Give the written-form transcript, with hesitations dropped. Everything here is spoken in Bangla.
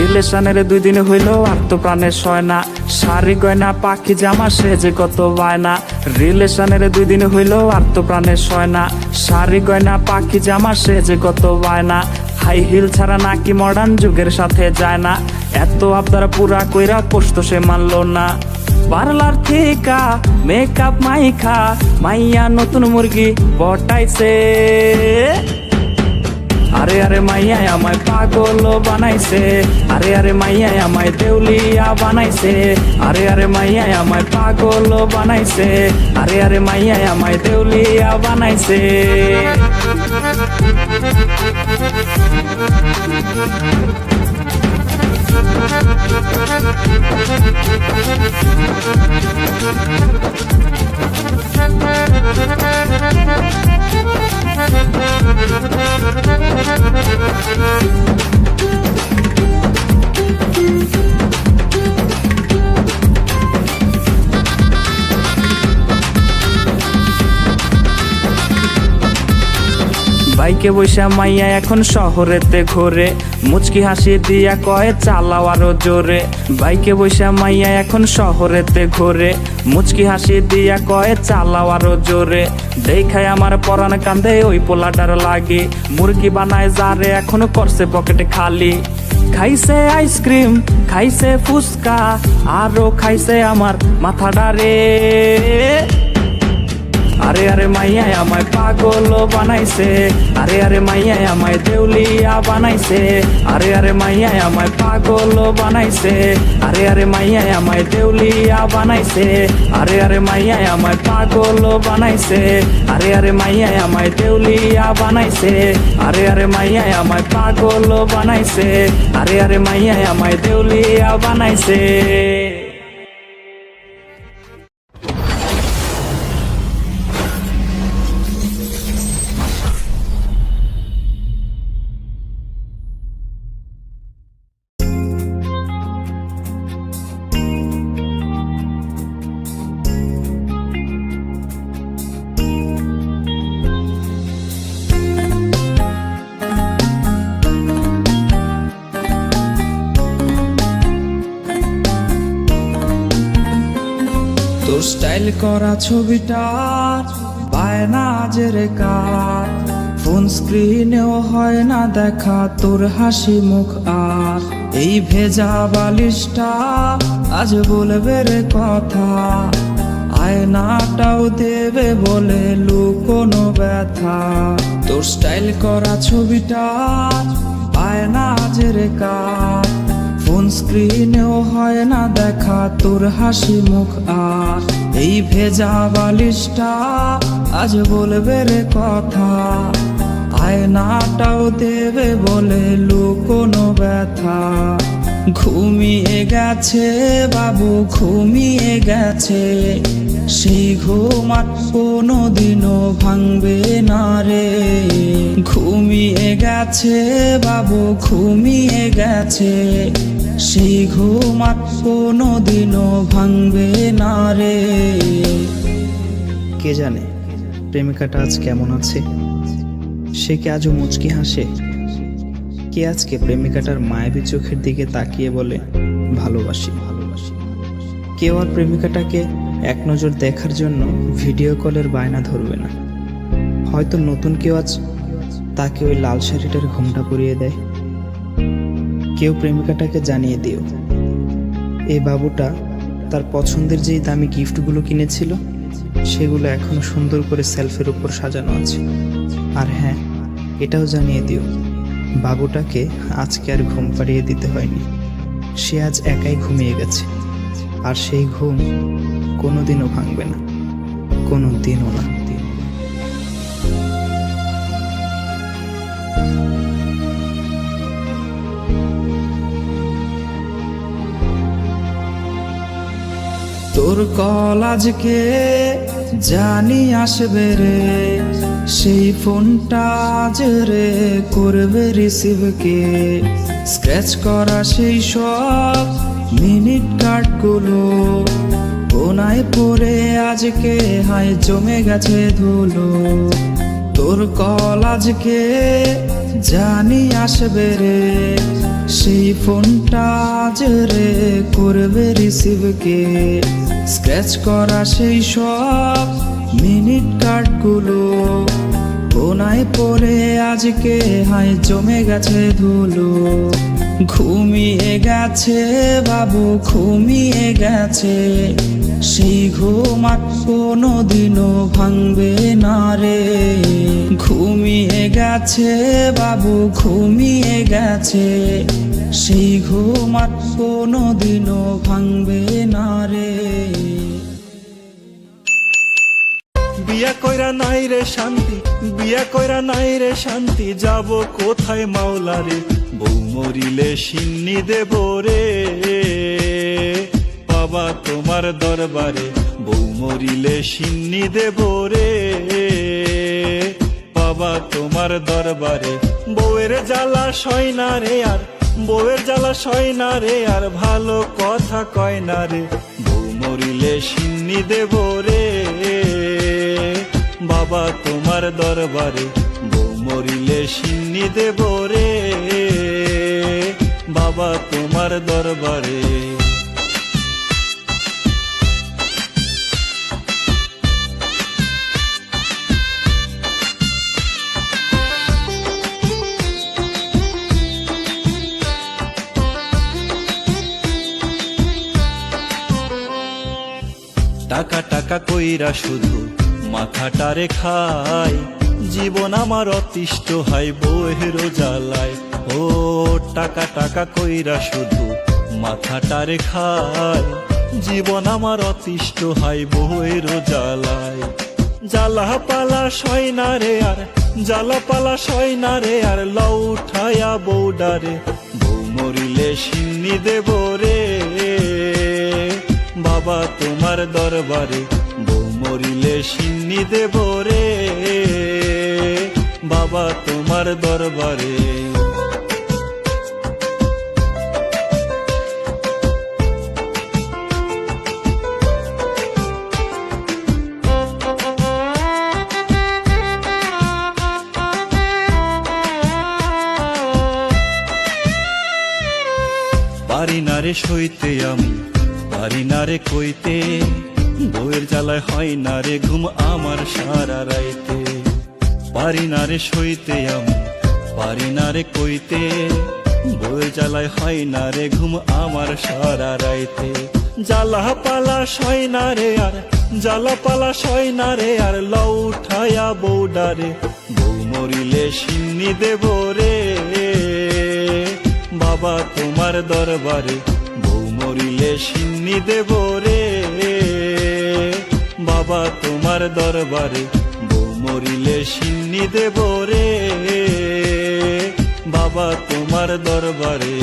রিলেশনের 2 দিন হইলো আর তো প্রাণে সয় না, শাড়ি গয়না পাখি জামা সে যে কত বায়না। রিলেশনের 2 দিন হইলো আর তো প্রাণে সয় না, শাড়ি গয়না পাখি জামা সে যে কত বায়না। হাই হিল ছাড়া নাকি মডার্ন যুগের সাথে যায় না, এত আবদার পুরা কইরা পোস্ত সে মানলো না। পার্লার থিকা মেকআপ মাইখা মাইয়া নতুন মুরগি পটাইছে। আরে আরে মাইয়া আমায় পাগল বানাইছে, আরে আরে মাইয়া আমায় দেউলিয়া বানাইছে। আরে আরে মাইয়া আমায় পাগল বানাইছে, আরে আরে মাইয়া আমায় দেউলিয়া বানাইছে। বাইকে বৈশা মাইয়া এখন শহরেতে ঘোরে, মুচকি হাসি দিয়া কয়ে চালাও আরো জোরে। বাইকে বৈশা মাইয়া এখন শহরেতে ঘোরে, মুচকি হাসি দিয়া কয়ে চালাও আরো জোরে। দেখায় আমার পরাণ কান্দে ওই পোলাটার লাগে, মুরগি বানায় যারে এখনো করছে পকেটে খালি। খাইছে আইসক্রিম খাইছে ফুচকা আরো খাইছে আমার মাথাডারে। আরে আরে মাইয়া আমায় পাগল বানাইছে, আরে আরে মাইয়া আমায় দেউলিয়া বানাইছে। আরে আরে মাইয়া আমায় পাগল বানাইছে, আরে আরে মাইয়া আমায় দেউলিয়া বানাইছে। আরে আরে মাইয়া আমায় পাগল বানাইছে, আরে আরে মাইয়া আমায় দেউলিয়া বানাইছে। আরে আরে মাইয়া আমায় পাগল বানাইছে, আরে আরে মাইয়া আমায় দেউলিয়া বানাইছে। তোর স্টাইল করা ছবিটা বায়না জেরে কার, ফোন স্ক্রিনেও হয় না দেখা তোর হাসি মুখ। আর এই ভেজা বালিশটা আজ বলবে রে কথা, আয়নাটাও দেবে বলে লুকোনো ব্যথা। তোর স্টাইল করা ছবিটা বায়না জেরে কার, ফোন স্ক্রিনেও হয় না দেখা তোর হাসি মুখ। আর এই ভেজা বালিশটা আজ বলবে রে কথা, আয়নাটাও দেবে বলে লুকোনো ব্যথা। ঘুমিয়ে গেছে বাবু ঘুমিয়ে গেছে, সেই ঘুম আর কোনোদিনও ভাঙবে না রে। ঘুমিয়ে গেছে বাবু ঘুমিয়ে গেছে, সেই ঘুম আর কোনোদিনও ভাঙবে না রে। কে জানে প্রেমিকাটা আজ কেমন আছে, সে কি আজও মুচকি হাসে? কে আজকে প্রেমিকাটার মায়াবী চোখের দিকে তাকিয়ে বলে ভালোবাসি ভালোবাসি? কেউ আর প্রেমিকাটাকে এক নজর দেখার জন্য ভিডিও কলের বায়না ধরবে না। হয়তো নতুন কেউ আজ তাকে ওই লাল শাড়িটার ঘোমটা পরিয়ে দেয়। কেউ প্রেমিকাটাকে জানিয়ে দিও এই বাবুটা তার পছন্দের যেই দামি গিফটগুলো কিনেছিল সেগুলো এখনো সুন্দর করে সেলফের উপর সাজানো আছে। আর হ্যাঁ, এটাও জানিয়ে দিও বাবুটাকে আজকে আর ঘুম পাড়িয়ে দিতে হয়নি, সে আজ একাই ঘুমিয়ে গেছে। আর সেই ঘুম কোনোদিনও ভাঙবে না, কোনোদিনও না। তোর কল আজকে জানি আসবে রে, সেই ফোনটা আজ রে করবে রিসিভ কে। স্ক্র্যাচ করা সেই সব মিনিট কার্ডগুলো কোনায় পড়ে আজকে হায় জমে গেছে ধুলো। তোর কল আজকে জানি আসবে রে সেই ফোনটা আজ রে করবে রিসিভ কে, স্ক্র্যাচ করা সেই সব মিনিট কার্ডগুলো কোনায় পড়ে আজকে হাই জমে গেছে ধুলো। ঘুমিয়ে গেছে বাবু ঘুমিয়ে গেছে, সেই ঘুম আর কোনোদিনও ভাঙবে না রে। ঘুমিয়ে গেছে বাবু ঘুমিয়ে গেছে, সেই ঘুম আর কোনোদিনও ভাঙবে না রে। বিয়া কইরা নাই রে শান্তি, বিয়া কইরা নাই রে শান্তি, যাব কোথায় মাওলা রে। বউ মরিলে সিন্নি দেব রে বাবা তোমার দরবারে। বউ মরিলে সিন্নি দেব রে বাবা তোমার দরবারে। বউয়ের জ্বালা সয় না রে আর, বউয়ের জ্বালা সয় না রে আর, ভালো কথা কয় না রে। বউ মরিলে সিন্নি দেব রে বাবা তোমার দরবারে। বউ মরিলে সিন্নি দেব রে বাবা তোমার দরবারে। টাকা টাকা কইরা শুধু মাথাটারে খাই, জীবন আমার অতিষ্ঠ হয় বউয়ের জ্বালায়। ও টাকা টাকা কইরা শুধু মাথাটারে খাই, জীবন আমার অতিষ্ঠ হয় বউয়ের জ্বালায়। জ্বালা পালা সয় না রে আর, জ্বালা পালা সয় না রে আর, লও উঠায়া বউডারে। বউ মরিলে সিন্নি দেব রে বাবা তোমার দরবারে। বউ মরিলে সিন্নি দেব রে বাবা তোমার দরবারে। পারি না রে সইতে আমি, পারি না রে কইতে, বউয়ের জ্বালায় হয় না রে ঘুম আমার সারা রাইতে। পারি না রে সইতে আমি, পারি না রে কইতে, বউয়ের জ্বালায় হয় না রে ঘুম আমার সারা রাইতে। জ্বালা পালা সয় না রে আর, জ্বালা পালা সয় না রে আর, লও উঠায়া বউডারে। বউ মরিলে সিন্নি দেব রে বাবা তোমার দরবারে। বউ মরিলে সিন্নি দেব রে বাবা তোমার দরবারে। বউ মরিলে সিন্নি দেব রে বাবা তোমার দরবারে।